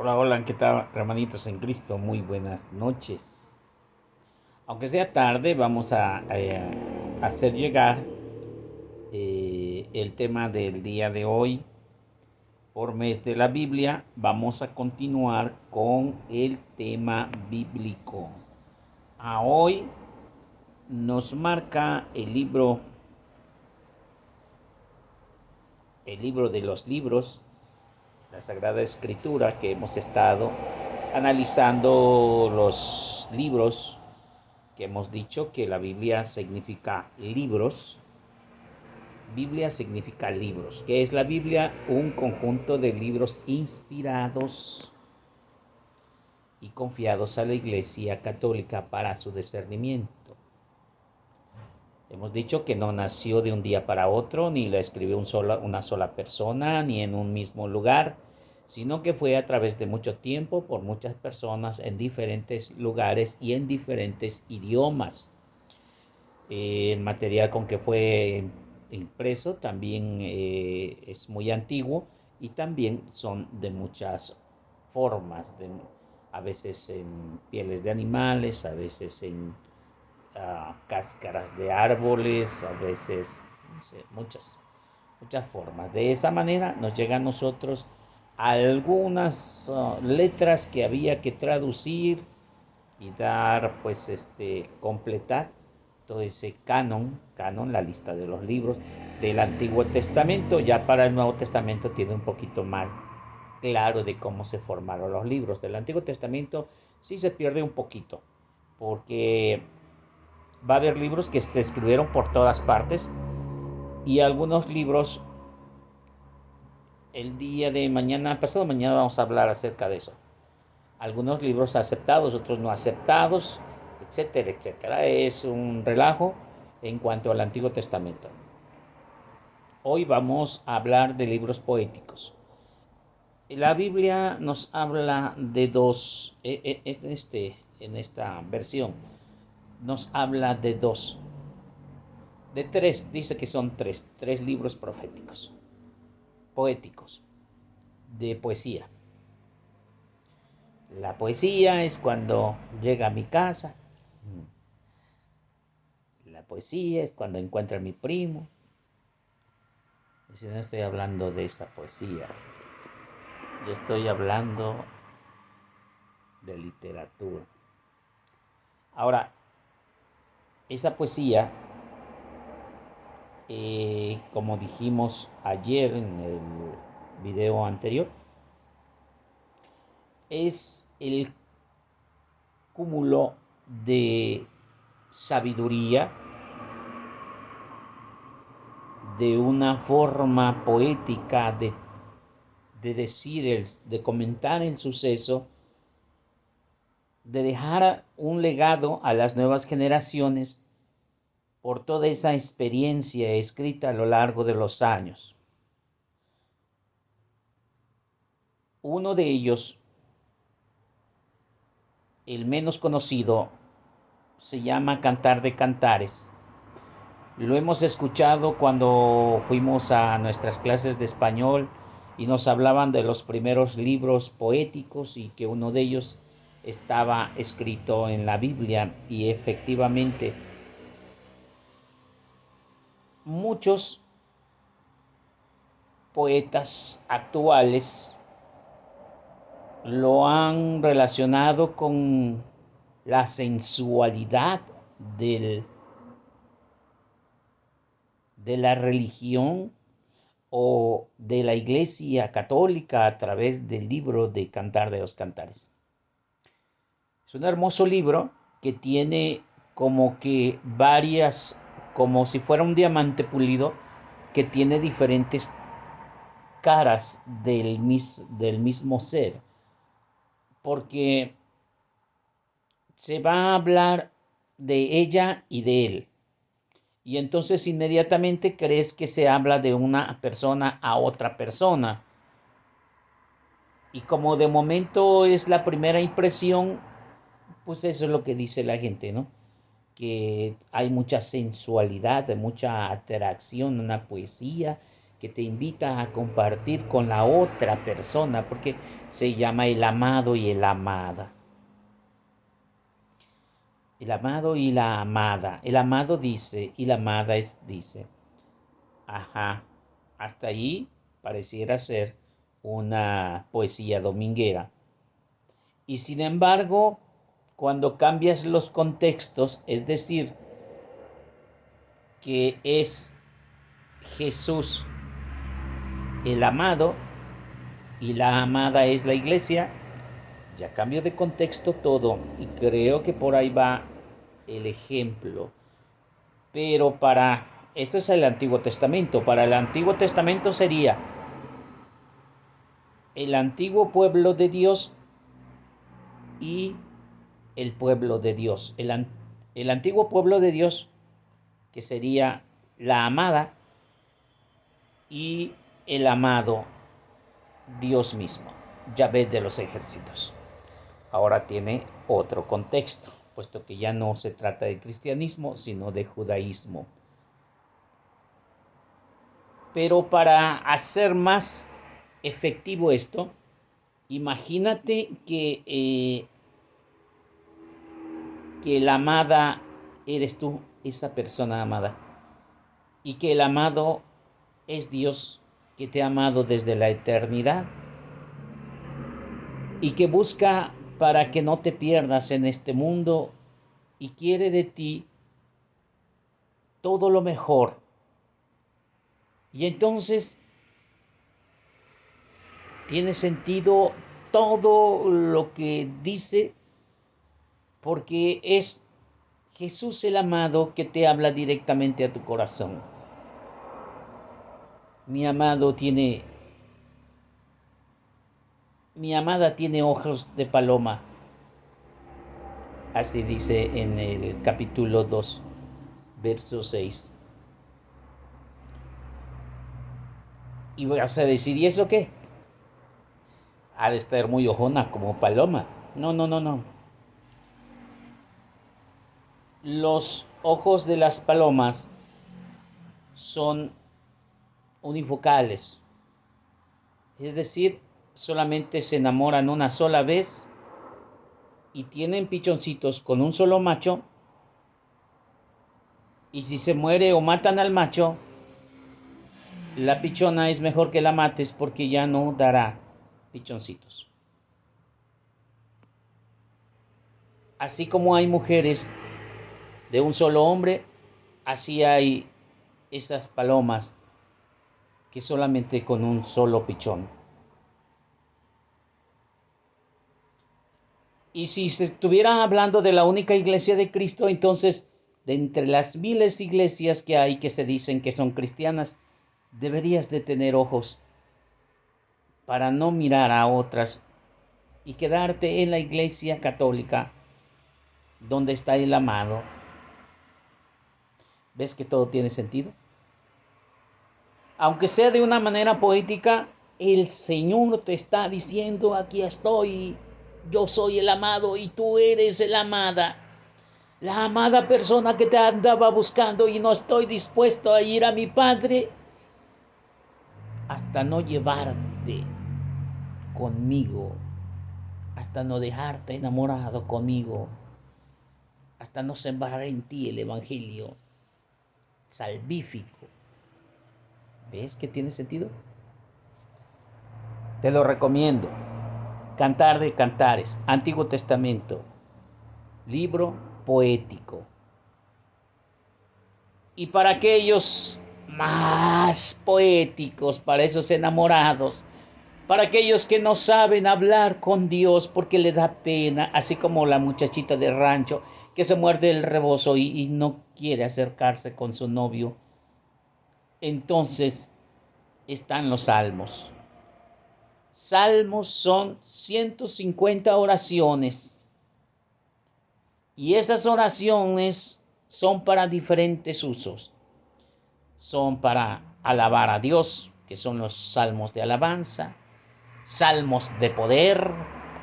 Hola, hola, ¿qué tal, hermanitos en Cristo? Muy buenas noches. Aunque sea tarde, vamos a hacer llegar el tema del día de hoy por mes de la Biblia. Vamos a continuar con el tema bíblico. A hoy nos marca el libro de los libros, la Sagrada Escritura, que hemos estado analizando los libros que hemos dicho que la Biblia significa libros. Biblia significa libros. ¿Qué es la Biblia? Un conjunto de libros inspirados y confiados a la Iglesia Católica para su discernimiento. Hemos dicho que no nació de un día para otro, ni la escribió una sola persona, ni en un mismo lugar, sino que fue a través de mucho tiempo por muchas personas en diferentes lugares y en diferentes idiomas. El material con que fue impreso también es muy antiguo y también son de muchas formas, a veces en pieles de animales, a veces en cáscaras de árboles, a veces, no sé, muchas formas. De esa manera nos llega a nosotros algunas letras que había que traducir y dar, pues, completar todo ese canon, la lista de los libros del Antiguo Testamento. Ya para el Nuevo Testamento tiene un poquito más claro de cómo se formaron los libros. Del Antiguo Testamento sí se pierde un poquito, porque va a haber libros que se escribieron por todas partes y algunos libros, el día de mañana, pasado mañana vamos a hablar acerca de eso. Algunos libros aceptados, otros no aceptados, etcétera, etcétera. Es un relajo en cuanto al Antiguo Testamento. Hoy vamos a hablar de libros poéticos. La Biblia nos habla de dos, en esta versión, nos habla de tres, dice que son tres libros proféticos, poéticos, de poesía. La poesía es cuando llega a mi casa. La poesía es cuando encuentro a mi primo. Y si no estoy hablando de esa poesía, yo estoy hablando de literatura. Ahora, esa poesía, como dijimos ayer en el video anterior, es el cúmulo de sabiduría, de una forma poética de decir, de comentar el suceso, de dejar un legado a las nuevas generaciones por toda esa experiencia escrita a lo largo de los años. Uno de ellos, el menos conocido, se llama Cantar de Cantares. Lo hemos escuchado cuando fuimos a nuestras clases de español y nos hablaban de los primeros libros poéticos y que uno de ellos estaba escrito en la Biblia, y efectivamente muchos poetas actuales lo han relacionado con la sensualidad del, de la religión o de la Iglesia Católica a través del libro de Cantar de los Cantares. Es un hermoso libro que tiene como que varias, como si fuera un diamante pulido, que tiene diferentes caras del mismo ser, porque se va a hablar de ella y de él. Y entonces inmediatamente crees que se habla de una persona a otra persona. Y como de momento es la primera impresión, pues eso es lo que dice la gente, ¿no? Que hay mucha sensualidad, mucha atracción, una poesía que te invita a compartir con la otra persona, porque se llama el amado y la amada. El amado y la amada. El amado dice y la amada dice. Ajá, hasta ahí pareciera ser una poesía dominguera. Y sin embargo, cuando cambias los contextos, es decir, que es Jesús el amado y la amada es la iglesia, ya cambio de contexto todo y creo que por ahí va el ejemplo. Pero esto es el Antiguo Testamento, para el Antiguo Testamento sería el antiguo pueblo de Dios y el pueblo de Dios. El antiguo pueblo de Dios, que sería la amada, y el amado, Dios mismo, Yahvé de los ejércitos. Ahora tiene otro contexto, puesto que ya no se trata de cristianismo, sino de judaísmo. Pero para hacer más efectivo esto, imagínate que la amada eres tú, esa persona amada, y que el amado es Dios, que te ha amado desde la eternidad y que busca para que no te pierdas en este mundo y quiere de ti todo lo mejor. Y entonces tiene sentido todo lo que dice, porque es Jesús el amado que te habla directamente a tu corazón. Mi amada tiene ojos de paloma. Así dice en el capítulo 2, verso 6. Y vas a decir, ¿y eso qué? Ha de estar muy ojona como paloma. No. Los ojos de las palomas son unifocales. Es decir, solamente se enamoran una sola vez y tienen pichoncitos con un solo macho. Y si se muere o matan al macho, la pichona es mejor que la mates porque ya no dará pichoncitos. Así como hay mujeres de un solo hombre, así hay esas palomas que solamente con un solo pichón. Y si se estuviera hablando de la única iglesia de Cristo, entonces, de entre las miles de iglesias que hay que se dicen que son cristianas, deberías de tener ojos para no mirar a otras y quedarte en la iglesia católica donde está el amado. ¿Ves que todo tiene sentido? Aunque sea de una manera poética, el Señor te está diciendo, aquí estoy, yo soy el amado y tú eres la amada persona que te andaba buscando, y no estoy dispuesto a ir a mi Padre hasta no llevarte conmigo, hasta no dejarte enamorado conmigo, hasta no sembrar en ti el evangelio salvífico. ¿Ves que tiene sentido? Te lo recomiendo. Cantar de Cantares, Antiguo Testamento, libro poético. Y para aquellos más poéticos, para esos enamorados, para aquellos que no saben hablar con Dios porque le da pena, así como la muchachita de rancho que se muerde el rebozo y no quiere acercarse con su novio, entonces están los salmos. Salmos son 150 oraciones. Y esas oraciones son para diferentes usos. Son para alabar a Dios, que son los salmos de alabanza. Salmos de poder,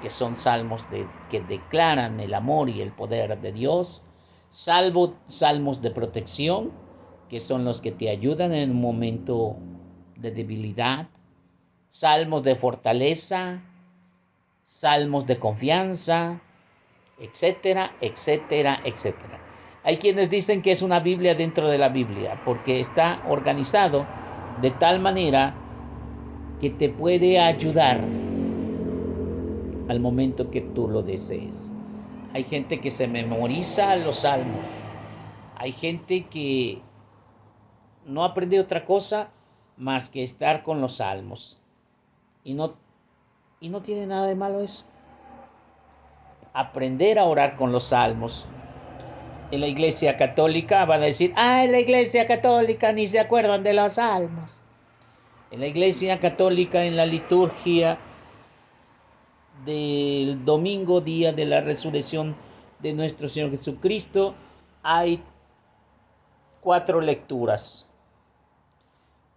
que son salmos que declaran el amor y el poder de Dios. Salmos de protección, que son los que te ayudan en un momento de debilidad, salmos de fortaleza, salmos de confianza, etcétera, etcétera, etcétera. Hay quienes dicen que es una Biblia dentro de la Biblia, porque está organizado de tal manera que te puede ayudar al momento que tú lo desees. Hay gente que se memoriza los salmos. Hay gente que no aprende otra cosa más que estar con los salmos. Y no tiene nada de malo eso. Aprender a orar con los salmos. En la iglesia católica van a decir, en la iglesia católica ni se acuerdan de los salmos. En la iglesia católica, en la liturgia del domingo, día de la resurrección de nuestro Señor Jesucristo, hay 4 lecturas.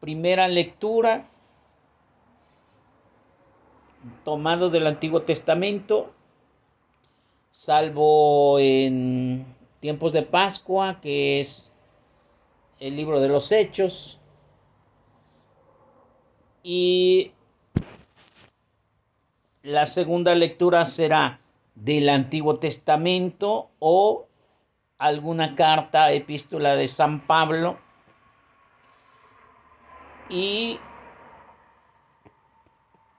Primera lectura, tomado del Antiguo Testamento, salvo en tiempos de Pascua, que es el libro de los Hechos, y la segunda lectura será del Antiguo Testamento o alguna carta, epístola de San Pablo, y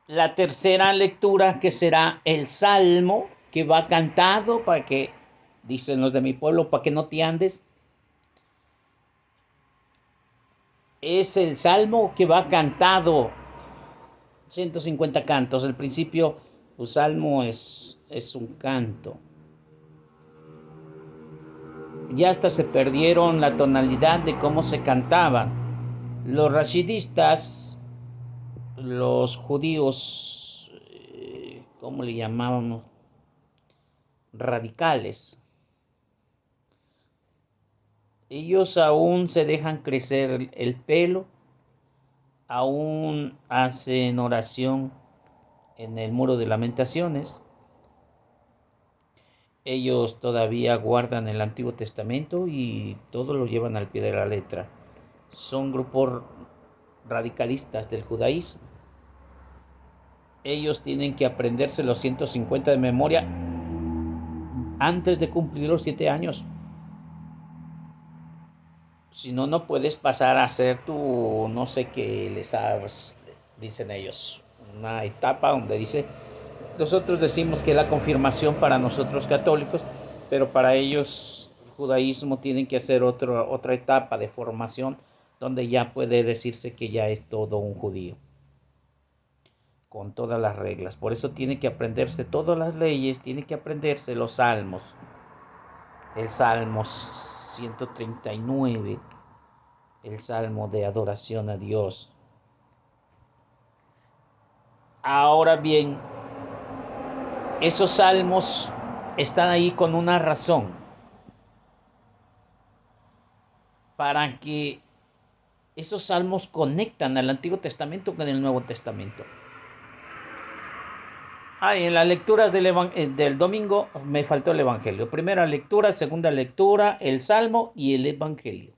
la tercera lectura, que será el Salmo, que va cantado, para que, dicen los de mi pueblo, para que no te andes. Es el Salmo que va cantado, 150 cantos. El principio, un salmo es un canto. Ya hasta se perdieron la tonalidad de cómo se cantaba. Los rashidistas, los judíos, ¿cómo le llamábamos? Radicales. Ellos aún se dejan crecer el pelo, aún hacen oración en el muro de lamentaciones. Ellos todavía guardan el Antiguo Testamento y todo lo llevan al pie de la letra. Son grupos radicalistas del judaísmo. Ellos tienen que aprenderse los 150 de memoria antes de cumplir los 7 años. Si no, no puedes pasar a ser tu, no sé qué les dicen ellos, una etapa donde dice, nosotros decimos que es la confirmación para nosotros católicos, pero para ellos el judaísmo tienen que hacer otra etapa de formación donde ya puede decirse que ya es todo un judío, con todas las reglas. Por eso tiene que aprenderse todas las leyes, tiene que aprenderse los salmos. El Salmo 139, el Salmo de adoración a Dios. Ahora bien, esos salmos están ahí con una razón, para que esos salmos conectan al Antiguo Testamento con el Nuevo Testamento. En la lectura del domingo me faltó el Evangelio. Primera lectura, segunda lectura, el Salmo y el Evangelio.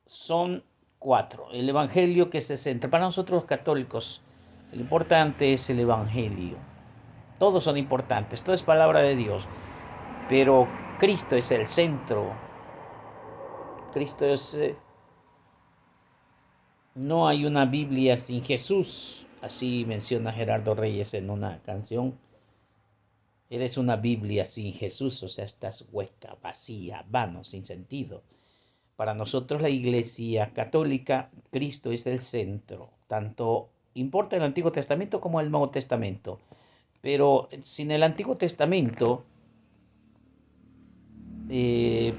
Son 4. El Evangelio que se centra. Para nosotros los católicos, lo importante es el Evangelio. Todos son importantes, todo es palabra de Dios. Pero Cristo es el centro. Cristo es... no hay una Biblia sin Jesús. Así menciona Gerardo Reyes en una canción. Eres una Biblia sin Jesús, o sea, estás hueca, vacía, vano, sin sentido. Para nosotros la Iglesia Católica, Cristo es el centro. Tanto importa el Antiguo Testamento como el Nuevo Testamento. Pero sin el Antiguo Testamento,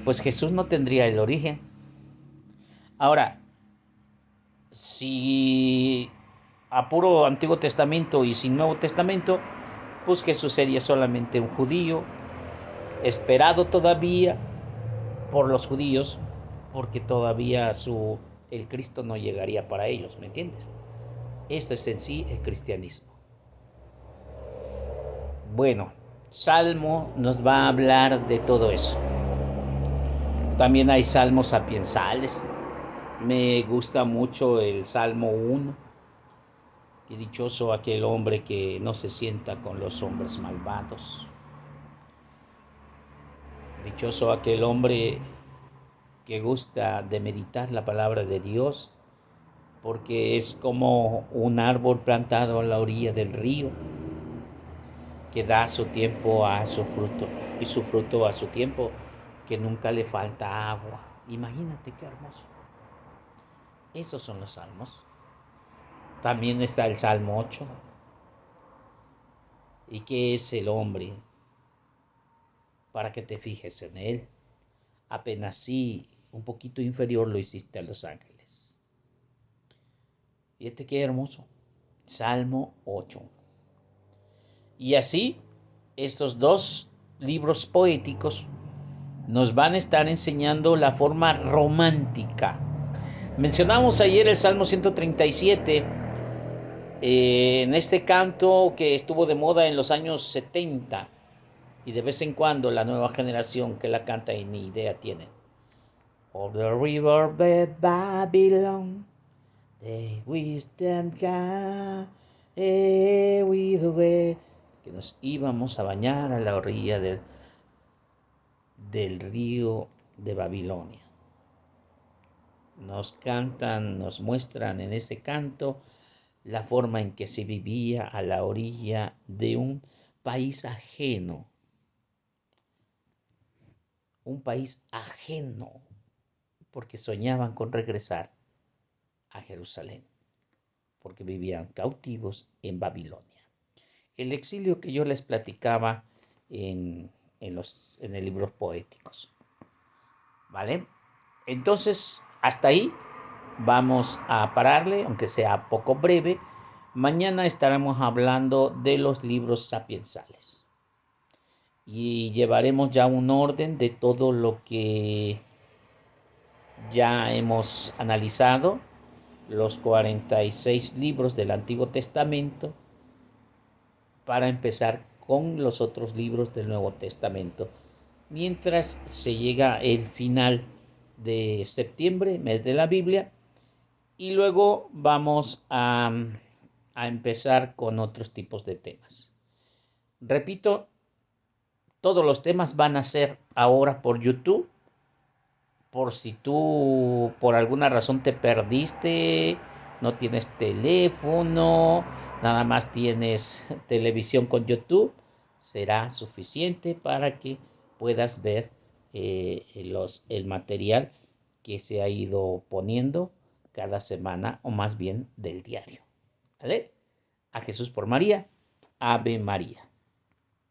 pues Jesús no tendría el origen. Ahora, si a puro Antiguo Testamento y sin Nuevo Testamento, pues Jesús sería solamente un judío, esperado todavía por los judíos, porque todavía el Cristo no llegaría para ellos, ¿me entiendes? Esto es en sí el cristianismo. Bueno, Salmo nos va a hablar de todo eso. También hay salmos sapiensales, Me gusta mucho el Salmo 1, que dichoso aquel hombre que no se sienta con los hombres malvados. Dichoso aquel hombre que gusta de meditar la palabra de Dios, porque es como un árbol plantado a la orilla del río, que da su tiempo a su fruto y su fruto a su tiempo, que nunca le falta agua. Imagínate qué hermoso. Esos son los salmos. También está el Salmo 8. ¿Y qué es el hombre para que te fijes en él? Apenas sí, un poquito inferior lo hiciste a los ángeles. Fíjate qué hermoso. Salmo 8. Y así, estos dos libros poéticos nos van a estar enseñando la forma romántica. Mencionamos ayer el Salmo 137, en este canto que estuvo de moda en los años 70, y de vez en cuando la nueva generación que la canta y ni idea tiene. Of the riverbed Babylon, the wisdom with the way, que nos íbamos a bañar a la orilla del río de Babilonia. Nos cantan, nos muestran en ese canto la forma en que se vivía a la orilla de un país ajeno. Un país ajeno, porque soñaban con regresar a Jerusalén, porque vivían cautivos en Babilonia. El exilio que yo les platicaba en el libros poéticos. ¿Vale? Entonces, hasta ahí vamos a pararle, aunque sea poco breve. Mañana estaremos hablando de los libros sapiensales y llevaremos ya un orden de todo lo que ya hemos analizado, los 46 libros del Antiguo Testamento, para empezar con los otros libros del Nuevo Testamento, mientras se llega el final de septiembre, mes de la Biblia, y luego vamos a empezar con otros tipos de temas. Repito, todos los temas van a ser ahora por YouTube, por si tú por alguna razón te perdiste, no tienes teléfono, nada más tienes televisión con YouTube, será suficiente para que puedas ver el material que se ha ido poniendo cada semana, o más bien del diario. ¿Vale? A Jesús por María, Ave María.